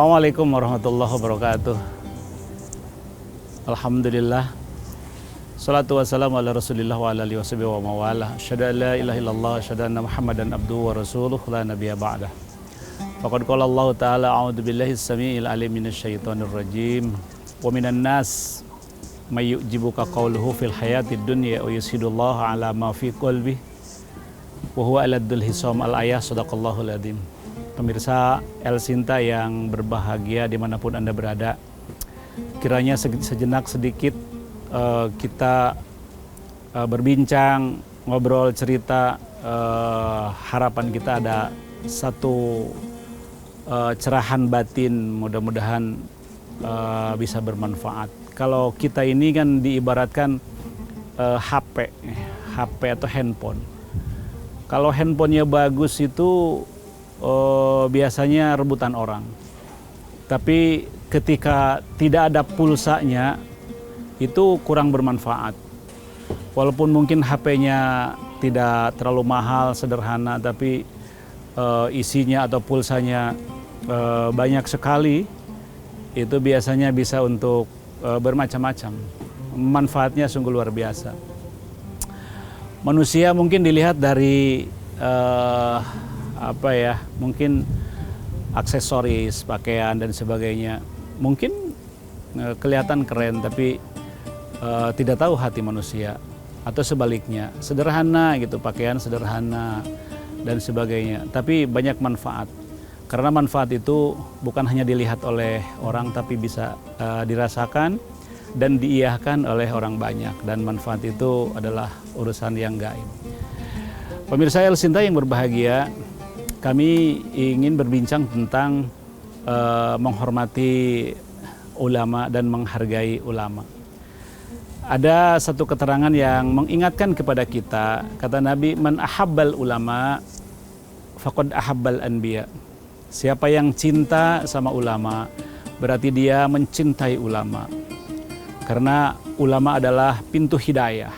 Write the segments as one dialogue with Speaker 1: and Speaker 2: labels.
Speaker 1: Assalamualaikum warahmatullahi wabarakatuh. Alhamdulillah. Salatu wassalamu ala rasulillah wa ala alihi washabihi wa mawalah. Asyhadu an la ilaha illallah, asyhadu anna Muhammadan abduhu wa rasuluh, la nabiyya ba'dah. Faqad qala Allah ta'ala a'udzu billahi as-sami'il alim minasyaitonir rajim. Wa minan nas may yu'jibuka qawluhu fil hayatid dunya wa yushhidullahu ala ma fi qalbihi wa huwa aladul hisam. Al-ayah. Shadaqallahul adzim. Pemirsa El Sinta yang berbahagia dimanapun Anda berada, kiranya sejenak sedikit kita berbincang, ngobrol, cerita. Harapan kita ada satu cerahan batin, mudah-mudahan bisa bermanfaat. Kalau kita ini kan diibaratkan HP atau handphone. Kalau handphonenya bagus itu biasanya rebutan orang. Tapi ketika tidak ada pulsanya, itu kurang bermanfaat. Walaupun mungkin HP-nya tidak terlalu mahal, sederhana, tapi isinya atau pulsanya banyak sekali, itu biasanya bisa untuk bermacam-macam. Manfaatnya sungguh luar biasa. Manusia mungkin dilihat dari mungkin aksesoris, pakaian dan sebagainya, mungkin kelihatan keren, tapi tidak tahu hati manusia, atau sebaliknya sederhana gitu, pakaian sederhana dan sebagainya, tapi banyak manfaat. Karena manfaat itu bukan hanya dilihat oleh orang, tapi bisa dirasakan dan diiyahkan oleh orang banyak, dan manfaat itu adalah urusan yang gaib. Pemirsa El Sinta yang berbahagia, kami ingin berbincang tentang menghormati ulama dan menghargai ulama. Ada satu keterangan yang mengingatkan kepada kita, kata Nabi, man ahabbal ulama faqad ahabbal anbiya. Siapa yang cinta sama ulama, berarti dia mencintai ulama. Karena ulama adalah pintu hidayah.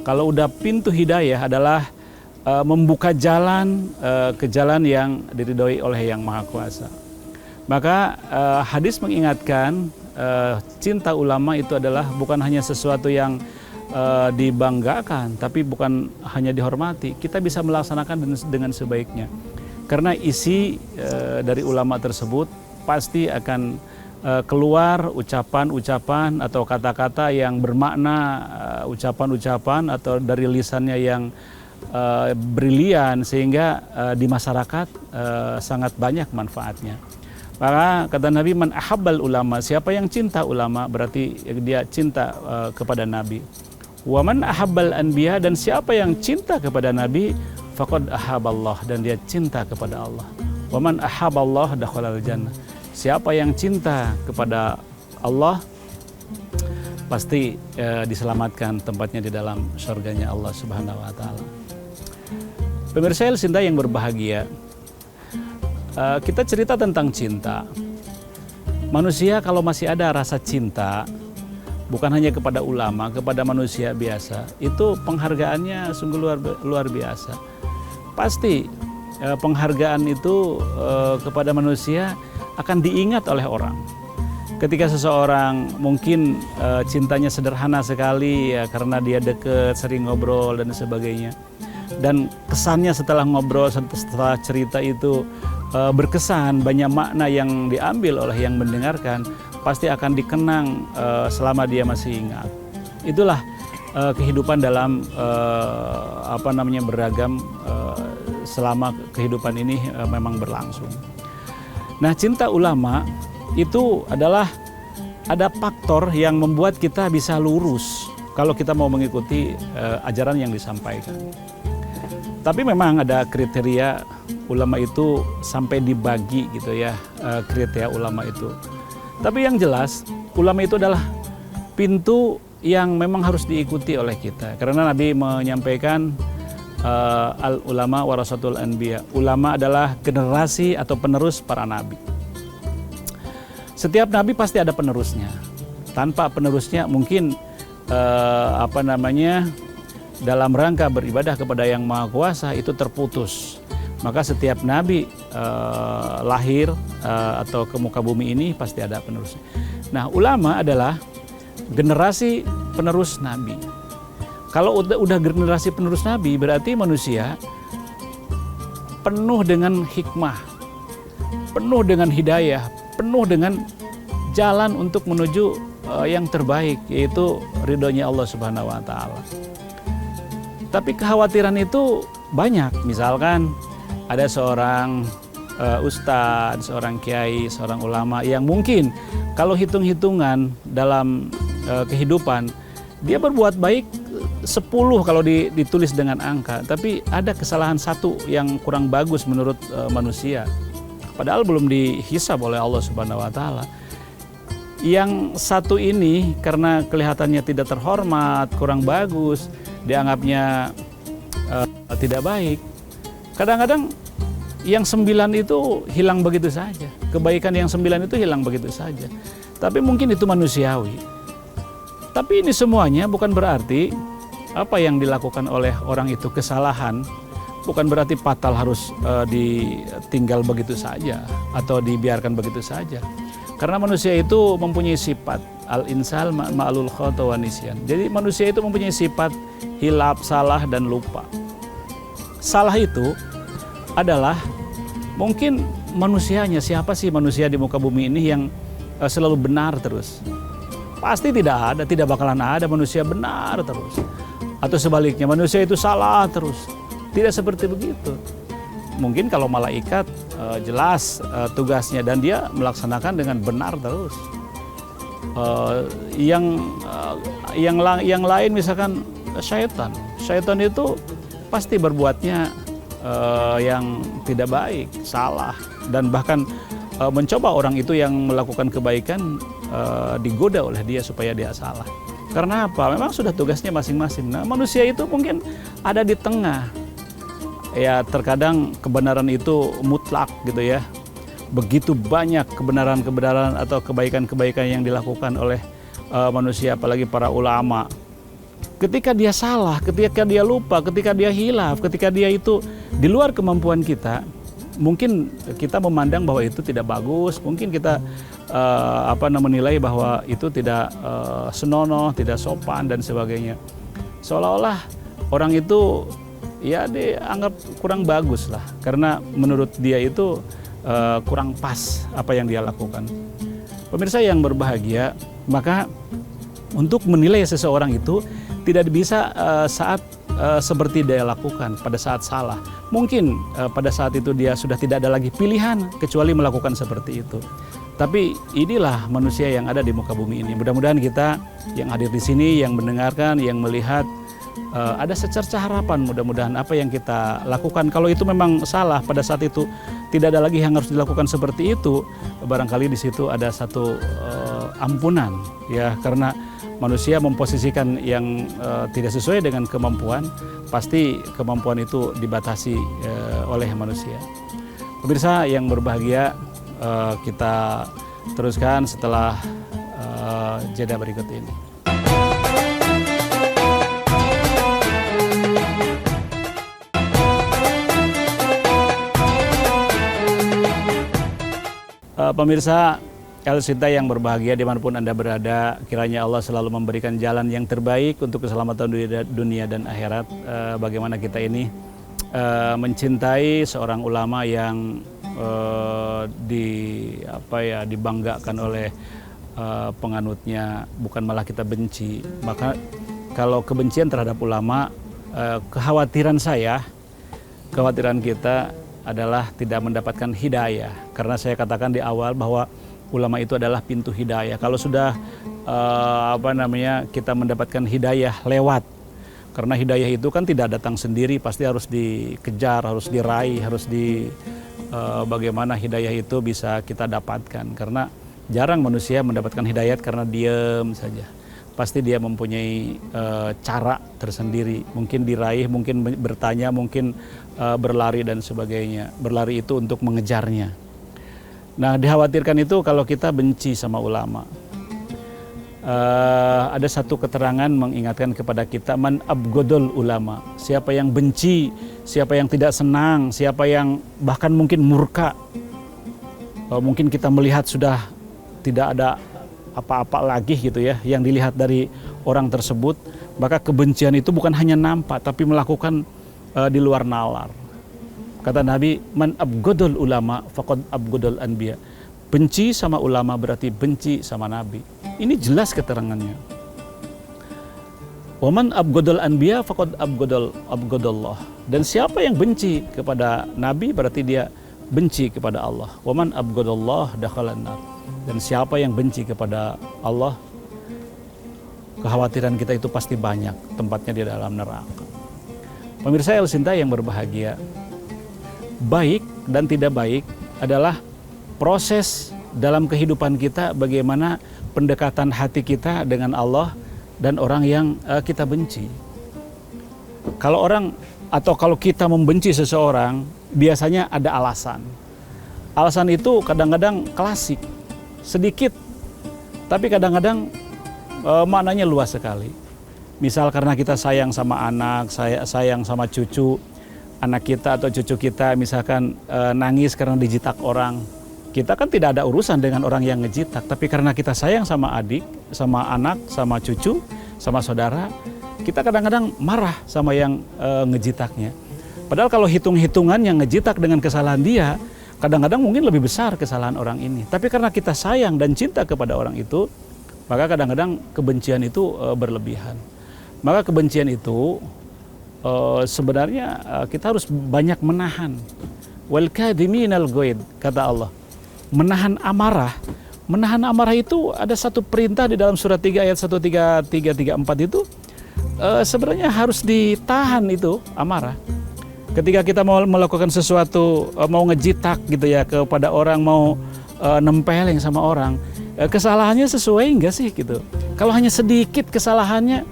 Speaker 1: Kalau udah pintu hidayah adalah membuka jalan ke jalan yang diridhoi oleh Yang Maha Kuasa. Maka hadis mengingatkan cinta ulama itu adalah bukan hanya sesuatu yang dibanggakan, tapi bukan hanya dihormati. Kita bisa melaksanakan dengan sebaiknya. Karena isi dari ulama tersebut pasti akan keluar ucapan-ucapan atau kata-kata yang bermakna, ucapan-ucapan atau dari lisannya yang brilian, sehingga di masyarakat sangat banyak manfaatnya. Maka kata Nabi, man ahabbal ulama, siapa yang cinta ulama berarti dia cinta kepada Nabi. Wa man ahabbal anbiya, dan siapa yang cinta kepada Nabi, faqad ahabballah, dan dia cinta kepada Allah. Wa man ahabballah dakhalal jannah, siapa yang cinta kepada Allah pasti diselamatkan tempatnya di dalam surganya Allah Subhanahu wa taala. Pemirsa El Sinta yang berbahagia, kita cerita tentang cinta. Manusia kalau masih ada rasa cinta, bukan hanya kepada ulama, kepada manusia biasa, itu penghargaannya sungguh luar biasa. Pasti penghargaan itu kepada manusia akan diingat oleh orang. Ketika seseorang mungkin cintanya sederhana sekali, ya, karena dia dekat, sering ngobrol dan sebagainya, dan kesannya setelah ngobrol, setelah cerita itu berkesan, banyak makna yang diambil oleh yang mendengarkan, pasti akan dikenang selama dia masih ingat. Itulah kehidupan dalam beragam selama kehidupan ini memang berlangsung. Nah, cinta ulama itu adalah ada faktor yang membuat kita bisa lurus kalau kita mau mengikuti ajaran yang disampaikan. Tapi memang ada kriteria ulama itu sampai dibagi gitu ya, kriteria ulama itu. Tapi yang jelas ulama itu adalah pintu yang memang harus diikuti oleh kita. Karena Nabi menyampaikan al ulama warasatul anbiya. Ulama adalah generasi atau penerus para nabi. Setiap nabi pasti ada penerusnya. Tanpa penerusnya mungkin dalam rangka beribadah kepada Yang Maha Kuasa itu terputus. Maka setiap nabi lahir atau ke muka bumi ini pasti ada penerusnya. Nah, ulama adalah generasi penerus Nabi. Kalau udah generasi penerus Nabi, berarti manusia penuh dengan hikmah, penuh dengan hidayah, penuh dengan jalan untuk menuju yang terbaik, yaitu ridhonya Allah Subhanahu wa Ta'ala. Tapi kekhawatiran itu banyak. Misalkan ada seorang ustadz, seorang kiai, seorang ulama yang mungkin kalau hitung-hitungan dalam kehidupan dia berbuat baik 10 kalau ditulis dengan angka, tapi ada kesalahan satu yang kurang bagus menurut manusia, padahal belum dihisab oleh Allah Subhanahu wa Ta'ala. Yang satu ini karena kelihatannya tidak terhormat, kurang bagus, dianggapnya tidak baik. Kadang-kadang yang 9 itu hilang begitu saja. Kebaikan yang 9 itu hilang begitu saja. Tapi mungkin itu manusiawi. Tapi ini semuanya bukan berarti apa yang dilakukan oleh orang itu kesalahan, bukan berarti fatal harus ditinggal begitu saja atau dibiarkan begitu saja. Karena manusia itu mempunyai sifat al-insal ma'alul khata wa nisyan. Jadi manusia itu mempunyai sifat hilap, salah dan lupa. Salah itu adalah mungkin manusianya. Siapa sih manusia di muka bumi ini yang selalu benar terus? Pasti tidak ada, tidak bakalan ada manusia benar terus. Atau sebaliknya, manusia itu salah terus. Tidak seperti begitu. Mungkin kalau malaikat jelas tugasnya dan dia melaksanakan dengan benar terus. Yang lain misalkan syaitan. Syaitan itu pasti berbuatnya yang tidak baik, salah, dan bahkan mencoba orang itu yang melakukan kebaikan digoda oleh dia supaya dia salah. Karena apa? Memang sudah tugasnya masing-masing. Nah, manusia itu mungkin ada di tengah. Ya, terkadang kebenaran itu mutlak gitu ya. Begitu banyak kebenaran-kebenaran atau kebaikan-kebaikan yang dilakukan oleh manusia, apalagi para ulama. Ketika dia salah, ketika dia lupa, ketika dia hilaf, ketika dia itu di luar kemampuan kita, mungkin kita memandang bahwa itu tidak bagus, mungkin kita menilai bahwa itu tidak senonoh, tidak sopan dan sebagainya. Seolah-olah orang itu ya dianggap kurang bagus lah, karena menurut dia itu kurang pas apa yang dia lakukan. Pemirsa yang berbahagia, maka untuk menilai seseorang itu tidak bisa saat seperti dia lakukan pada saat salah. Mungkin pada saat itu dia sudah tidak ada lagi pilihan kecuali melakukan seperti itu. Tapi inilah manusia yang ada di muka bumi ini. Mudah-mudahan kita yang hadir di sini, yang mendengarkan, yang melihat, ada secercah harapan. Mudah-mudahan apa yang kita lakukan, kalau itu memang salah pada saat itu, tidak ada lagi yang harus dilakukan seperti itu. Barangkali di situ ada satu ampunan, ya, karena manusia memposisikan yang tidak sesuai dengan kemampuan, pasti kemampuan itu dibatasi oleh manusia. Pemirsa yang berbahagia, kita teruskan setelah jeda berikut ini. Pemirsa El-Sinta yang berbahagia dimanapun Anda berada, kiranya Allah selalu memberikan jalan yang terbaik untuk keselamatan dunia dan akhirat. Bagaimana kita ini mencintai seorang ulama yang dibanggakan oleh penganutnya, bukan malah kita benci. Maka kalau kebencian terhadap ulama, kekhawatiran kita adalah tidak mendapatkan hidayah. Karena saya katakan di awal bahwa ulama itu adalah pintu hidayah. Kalau sudah kita mendapatkan hidayah lewat, karena hidayah itu kan tidak datang sendiri, pasti harus dikejar, harus diraih, bagaimana hidayah itu bisa kita dapatkan. Karena jarang manusia mendapatkan hidayat karena diam saja. Pasti dia mempunyai cara tersendiri, mungkin diraih, mungkin bertanya, mungkin berlari dan sebagainya. Berlari itu untuk mengejarnya. Nah, dikhawatirkan itu kalau kita benci sama ulama. Ada satu keterangan mengingatkan kepada kita, man abgodol ulama, siapa yang benci, siapa yang tidak senang, siapa yang bahkan mungkin murka. Mungkin kita melihat sudah tidak ada apa-apa lagi gitu ya yang dilihat dari orang tersebut, maka kebencian itu bukan hanya nampak tapi melakukan di luar nalar. Kata Nabi, man abgodol ulama faqad abgodol anbiya. Benci sama ulama berarti benci sama Nabi. Ini jelas keterangannya. Waman abgodol anbiya faqad abgodallah. Dan siapa yang benci kepada Nabi berarti dia benci kepada Allah. Waman abgodallah dakhalan nar. Dan siapa yang benci kepada Allah, kekhawatiran kita itu pasti banyak tempatnya di dalam neraka. Pemirsa El Sinta yang berbahagia, baik dan tidak baik adalah proses dalam kehidupan kita, bagaimana pendekatan hati kita dengan Allah dan orang yang kita benci. Kalau orang atau kalau kita membenci seseorang, biasanya ada alasan. Alasan itu kadang-kadang klasik, sedikit, tapi kadang-kadang maknanya luas sekali. Misal karena kita sayang sama anak, sayang sama cucu, anak kita atau cucu kita misalkan nangis karena dijitak orang. Kita kan tidak ada urusan dengan orang yang ngejitak, tapi karena kita sayang sama adik, sama anak, sama cucu, sama saudara, kita kadang-kadang marah sama yang ngejitaknya. Padahal kalau hitung-hitungan yang ngejitak dengan kesalahan dia, kadang-kadang mungkin lebih besar kesalahan orang ini. Tapi karena kita sayang dan cinta kepada orang itu, maka kadang-kadang kebencian itu berlebihan. Maka kebencian itu sebenarnya kita harus banyak menahan. Wal kadhiminal ghaidh, kata Allah. Menahan amarah. Menahan amarah itu ada satu perintah di dalam surat 3 ayat 133-34 itu sebenarnya harus ditahan itu amarah. Ketika kita mau melakukan sesuatu, mau ngejitak gitu ya kepada orang, mau nempeleng sama orang, kesalahannya sesuai enggak sih gitu. Kalau hanya sedikit kesalahannya,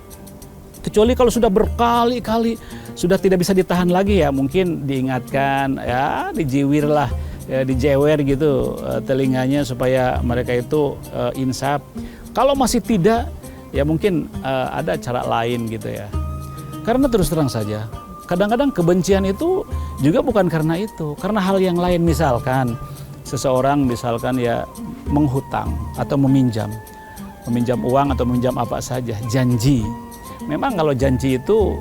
Speaker 1: kecuali kalau sudah berkali-kali sudah tidak bisa ditahan lagi ya, mungkin diingatkan ya, dijiwir lah, ya, dijewer gitu telinganya supaya mereka itu insaf. Kalau masih tidak, ya mungkin ada cara lain gitu ya. Karena terus terang saja, kadang-kadang kebencian itu juga bukan karena itu, karena hal yang lain. Misalkan seseorang misalkan ya menghutang atau meminjam uang atau meminjam apa saja, janji. Memang kalau janji itu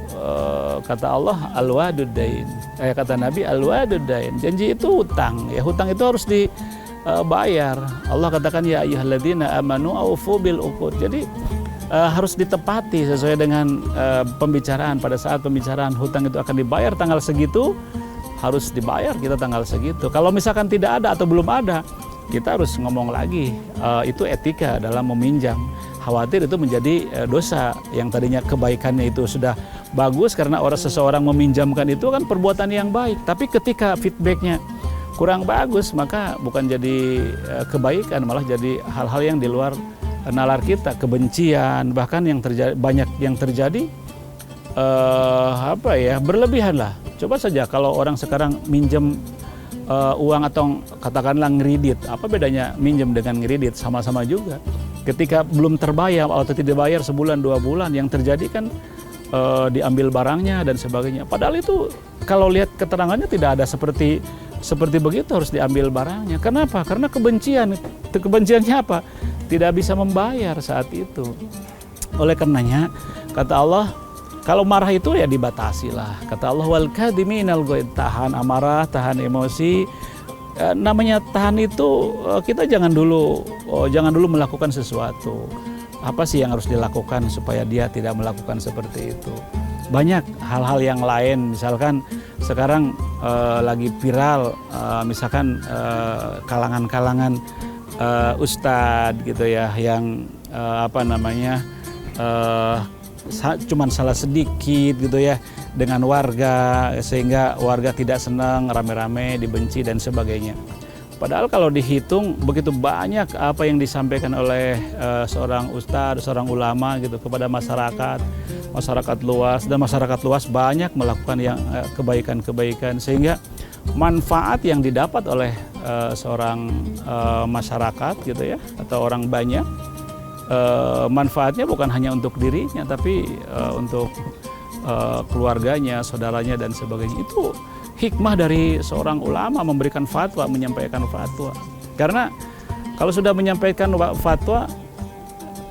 Speaker 1: kata Allah al-wadudain, kata Nabi al-wadudain, janji itu hutang, ya hutang itu harus dibayar. Allah katakan ya ayyuhalladzina amanu aufu bil uqud. Jadi harus ditepati sesuai dengan pembicaraan. Pada saat pembicaraan hutang itu akan dibayar tanggal segitu, harus dibayar kita tanggal segitu. Kalau misalkan tidak ada atau belum ada, kita harus ngomong lagi. Itu etika dalam meminjam. Khawatir itu menjadi dosa yang tadinya kebaikannya itu sudah bagus karena seseorang meminjamkan itu kan perbuatan yang baik. Tapi ketika feedbacknya kurang bagus, maka bukan jadi kebaikan, malah jadi hal-hal yang di luar nalar kita, kebencian, bahkan yang terjadi, banyak yang terjadi berlebihan lah. Coba saja kalau orang sekarang minjem uang atau katakanlah ngeridit, apa bedanya minjem dengan ngeridit? Sama-sama juga. Ketika belum terbayar atau tidak bayar sebulan 2 bulan, yang terjadi kan diambil barangnya dan sebagainya. Padahal itu kalau lihat keterangannya tidak ada seperti begitu, harus diambil barangnya. Kenapa? Karena kebencian. Kebenciannya apa? Tidak bisa membayar saat itu. Oleh karenanya kata Allah, kalau marah itu ya dibatasi lah. Kata Allah wal kadhiminal ghaidh, tahan amarah, tahan emosi. Namanya tahan itu kita jangan dulu melakukan sesuatu. Apa sih yang harus dilakukan supaya dia tidak melakukan seperti itu? Banyak hal-hal yang lain, misalkan sekarang lagi viral, misalkan kalangan-kalangan ustadz gitu ya, yang cuman salah sedikit gitu ya dengan warga, sehingga warga tidak senang, rame-rame dibenci dan sebagainya. Padahal kalau dihitung begitu banyak apa yang disampaikan oleh seorang ustadz, seorang ulama gitu kepada masyarakat luas, dan masyarakat luas banyak melakukan yang kebaikan-kebaikan, sehingga manfaat yang didapat oleh seorang masyarakat gitu ya atau orang banyak manfaatnya bukan hanya untuk dirinya, tapi untuk keluarganya, saudaranya dan sebagainya. Itu hikmah dari seorang ulama memberikan fatwa, menyampaikan fatwa. Karena kalau sudah menyampaikan fatwa,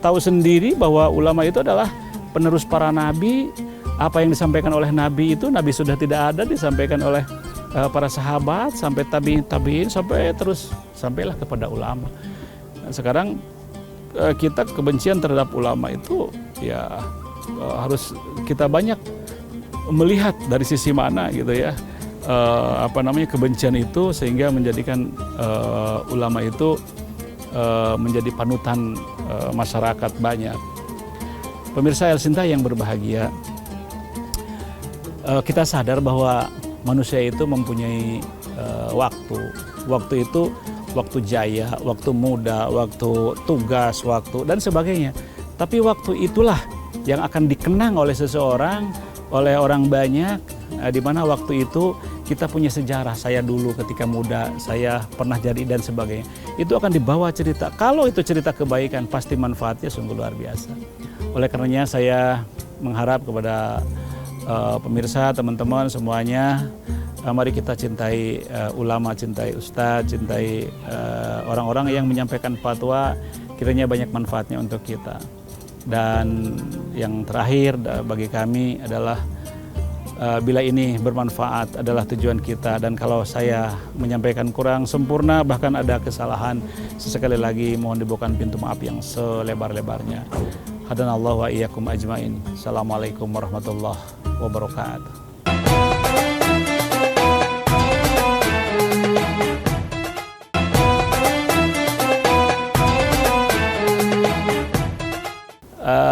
Speaker 1: tahu sendiri bahwa ulama itu adalah penerus para nabi. Apa yang disampaikan oleh nabi itu, nabi sudah tidak ada, disampaikan oleh para sahabat sampai tabiin sampai terus sampailah kepada ulama. Nah, sekarang kita kebencian terhadap ulama itu ya harus kita banyak melihat dari sisi mana gitu ya, kebencian itu sehingga menjadikan ulama itu menjadi panutan masyarakat banyak. Pemirsa El Sinta yang berbahagia, kita sadar bahwa manusia itu mempunyai waktu. Waktu itu waktu jaya, waktu muda, waktu tugas, waktu dan sebagainya. Tapi waktu itulah yang akan dikenang oleh seseorang, oleh orang banyak, di mana waktu itu kita punya sejarah. Saya dulu ketika muda, saya pernah jadi dan sebagainya. Itu akan dibawa cerita. Kalau itu cerita kebaikan, pasti manfaatnya sungguh luar biasa. Oleh karenanya saya mengharap kepada pemirsa, teman-teman semuanya, mari kita cintai ulama, cintai ustadz, cintai orang-orang yang menyampaikan fatwa, kiranya banyak manfaatnya untuk kita. Dan yang terakhir bagi kami adalah bila ini bermanfaat adalah tujuan kita, dan kalau saya menyampaikan kurang sempurna, bahkan ada kesalahan, sesekali lagi mohon dibukakan pintu maaf yang selebar-lebarnya. Hadanallahu wa iyyakum ajmain. Assalamualaikum warahmatullahi wabarakatuh.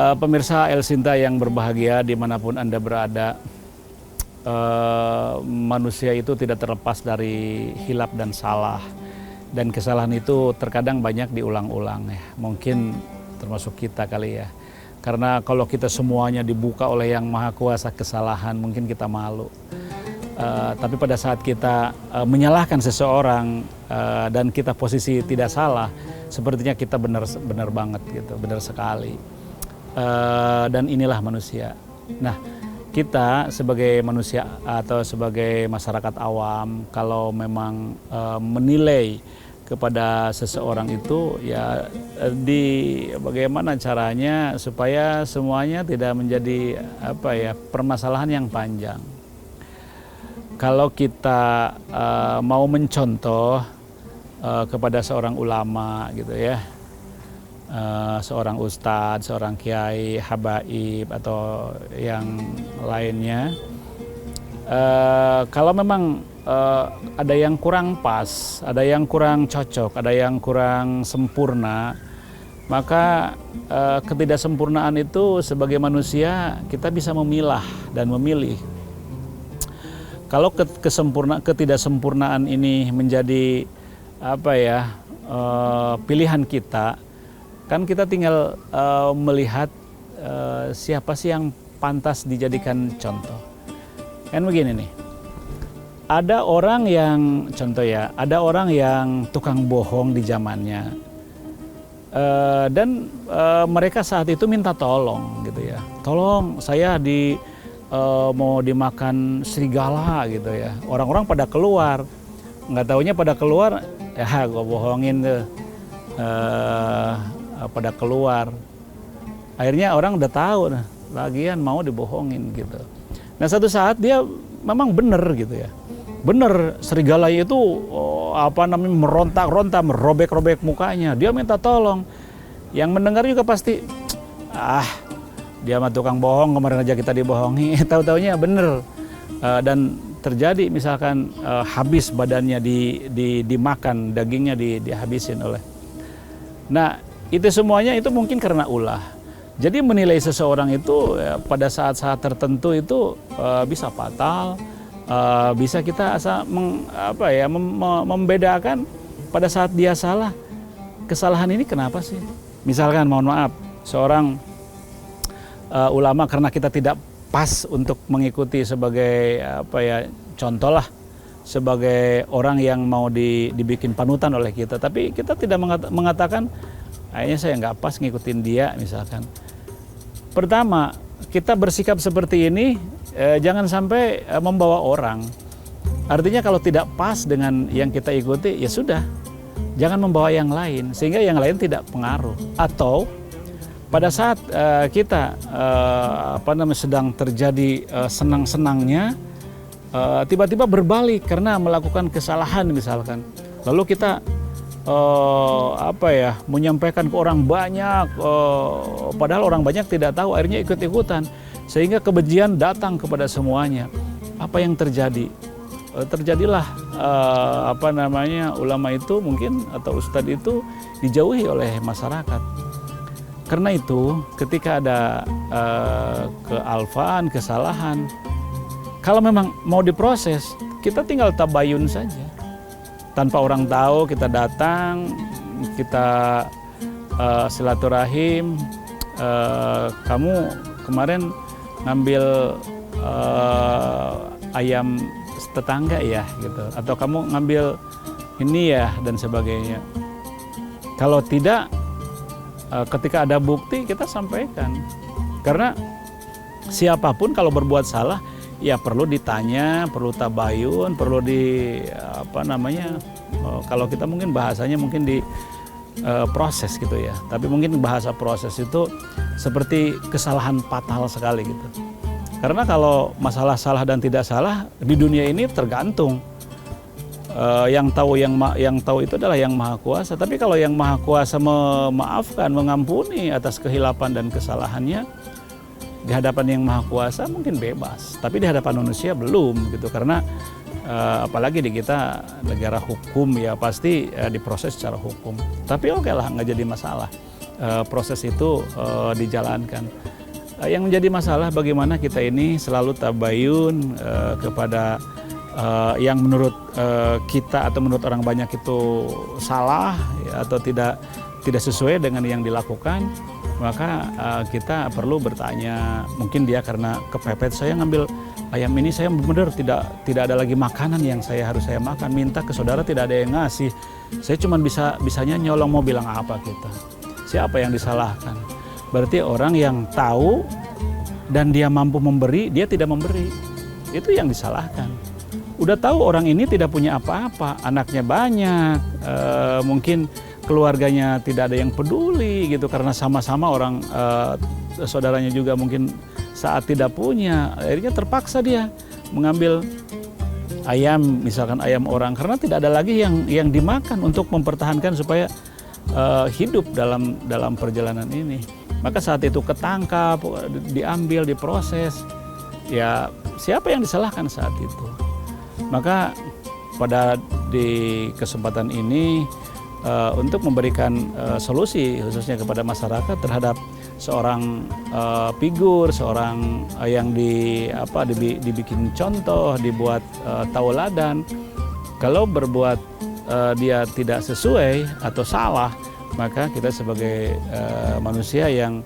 Speaker 1: Pemirsa El Sinta yang berbahagia dimanapun Anda berada, manusia itu tidak terlepas dari hilap dan salah, dan kesalahan itu terkadang banyak diulang-ulang ya. Mungkin termasuk kita kali ya, karena kalau kita semuanya dibuka oleh Yang Maha Kuasa kesalahan, mungkin kita malu. Tapi pada saat kita menyalahkan seseorang dan kita posisi tidak salah, sepertinya kita benar banget gitu, benar sekali. Dan inilah manusia. Nah, kita sebagai manusia atau sebagai masyarakat awam, kalau memang menilai kepada seseorang itu ya bagaimana caranya supaya semuanya tidak menjadi permasalahan yang panjang. Kalau kita mau mencontoh kepada seorang ulama gitu ya, seorang ustadz, seorang kiai, habaib atau yang lainnya, kalau memang ada yang kurang pas, ada yang kurang cocok, ada yang kurang sempurna, maka ketidaksempurnaan itu sebagai manusia kita bisa memilah dan memilih. Kalau ketidaksempurnaan ini menjadi pilihan kita, kan kita tinggal melihat siapa sih yang pantas dijadikan contoh. Kan begini nih, ada orang yang ada orang yang tukang bohong di zamannya, dan mereka saat itu minta tolong gitu ya, tolong saya mau dimakan serigala gitu ya. Orang-orang pada keluar, nggak taunya pada keluar, ya gue bohongin tuh, pada keluar. Akhirnya orang udah tahu, nah, lagian mau dibohongin gitu. Nah satu saat dia memang bener gitu ya, bener serigala itu merontak-rontak, merobek-robek mukanya. Dia minta tolong. Yang mendengar juga pasti, dia mah tukang bohong, kemarin aja kita dibohongi. Tahu-taunya bener. Dan terjadi misalkan habis badannya dimakan, dagingnya dihabisin oleh. Nah itu semuanya itu mungkin karena ulah. Jadi menilai seseorang itu pada saat-saat tertentu itu bisa fatal, bisa kita membedakan pada saat dia salah. Kesalahan ini kenapa sih? Misalkan mohon maaf, seorang ulama karena kita tidak pas untuk mengikuti sebagai contoh lah, sebagai orang yang mau dibikin panutan oleh kita, tapi kita tidak mengatakan Akhirnya saya nggak pas ngikutin dia misalkan. Pertama, kita bersikap seperti ini jangan sampai membawa orang. Artinya kalau tidak pas dengan yang kita ikuti, ya sudah, jangan membawa yang lain sehingga yang lain tidak pengaruh. Atau pada saat kita sedang terjadi senang-senangnya, tiba-tiba berbalik karena melakukan kesalahan misalkan, lalu kita menyampaikan ke orang banyak, padahal orang banyak tidak tahu, akhirnya ikut-ikutan sehingga kebencian datang kepada semuanya. Apa yang terjadi? Terjadilah ulama itu mungkin atau ustadz itu dijauhi oleh masyarakat. Karena itu ketika ada kealfaan, kesalahan, kalau memang mau diproses, kita tinggal tabayun saja. Tanpa orang tahu, kita datang, kita silaturahim, kamu kemarin ngambil ayam tetangga ya gitu, atau kamu ngambil ini ya dan sebagainya. Kalau tidak, ketika ada bukti kita sampaikan, karena siapapun kalau berbuat salah ya perlu ditanya, perlu tabayun, perlu kalau kita mungkin bahasanya mungkin di proses gitu ya, tapi mungkin bahasa proses itu seperti kesalahan fatal sekali gitu. Karena kalau masalah salah dan tidak salah di dunia ini tergantung, yang tahu itu adalah yang Maha Kuasa. Tapi kalau yang Maha Kuasa memaafkan, mengampuni atas kehilapan dan kesalahannya, di hadapan yang Maha Kuasa mungkin bebas, tapi di hadapan manusia belum gitu. Karena apalagi di kita negara hukum ya pasti diproses secara hukum. Tapi oke lah, nggak jadi masalah, proses itu dijalankan. Yang menjadi masalah bagaimana kita ini selalu tabayun kepada yang menurut kita atau menurut orang banyak itu salah ya, atau tidak sesuai dengan yang dilakukan, maka kita perlu bertanya. Mungkin dia karena kepepet, saya ngambil ayam ini saya benar tidak ada lagi makanan yang harus saya makan, minta ke saudara tidak ada yang ngasih, saya cuma bisanya nyolong, mau bilang apa kita? Siapa yang disalahkan? Berarti orang yang tahu dan dia mampu memberi, dia tidak memberi. Itu yang disalahkan. Udah tahu orang ini tidak punya apa-apa, anaknya banyak, mungkin keluarganya tidak ada yang peduli gitu, karena sama-sama orang saudaranya juga mungkin saat tidak punya, akhirnya terpaksa dia mengambil ayam, misalkan ayam orang, karena tidak ada lagi yang dimakan untuk mempertahankan supaya hidup dalam perjalanan ini. Maka saat itu ketangkap, diambil, diproses, ya siapa yang disalahkan saat itu? Maka di kesempatan ini untuk memberikan solusi khususnya kepada masyarakat terhadap seorang figur, seorang yang dibikin contoh, dibuat tauladan. Kalau berbuat dia tidak sesuai atau salah, maka kita sebagai manusia yang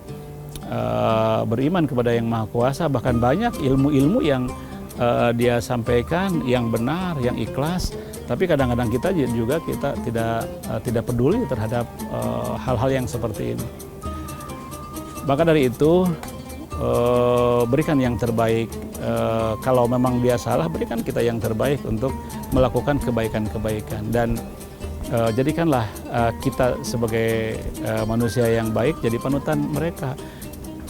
Speaker 1: beriman kepada Yang Maha Kuasa, bahkan banyak ilmu-ilmu yang dia sampaikan yang benar, yang ikhlas, tapi kadang-kadang kita juga tidak peduli terhadap hal-hal yang seperti ini. Maka dari itu berikan yang terbaik. Kalau memang dia salah, berikan kita yang terbaik untuk melakukan kebaikan-kebaikan, dan jadikanlah kita sebagai manusia yang baik jadi panutan mereka.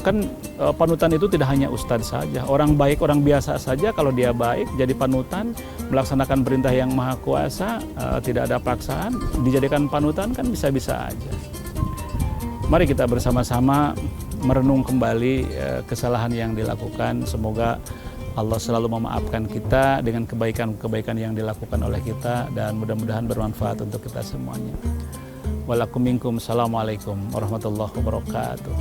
Speaker 1: Kan panutan itu tidak hanya ustadz saja, orang baik, orang biasa saja kalau dia baik jadi panutan, melaksanakan perintah Yang Maha Kuasa, tidak ada paksaan, dijadikan panutan, kan bisa-bisa aja. Mari kita bersama-sama merenung kembali kesalahan yang dilakukan. Semoga Allah selalu memaafkan kita dengan kebaikan-kebaikan yang dilakukan oleh kita, dan mudah-mudahan bermanfaat untuk kita semuanya. Walakum minkum, assalamualaikum warahmatullahi wabarakatuh.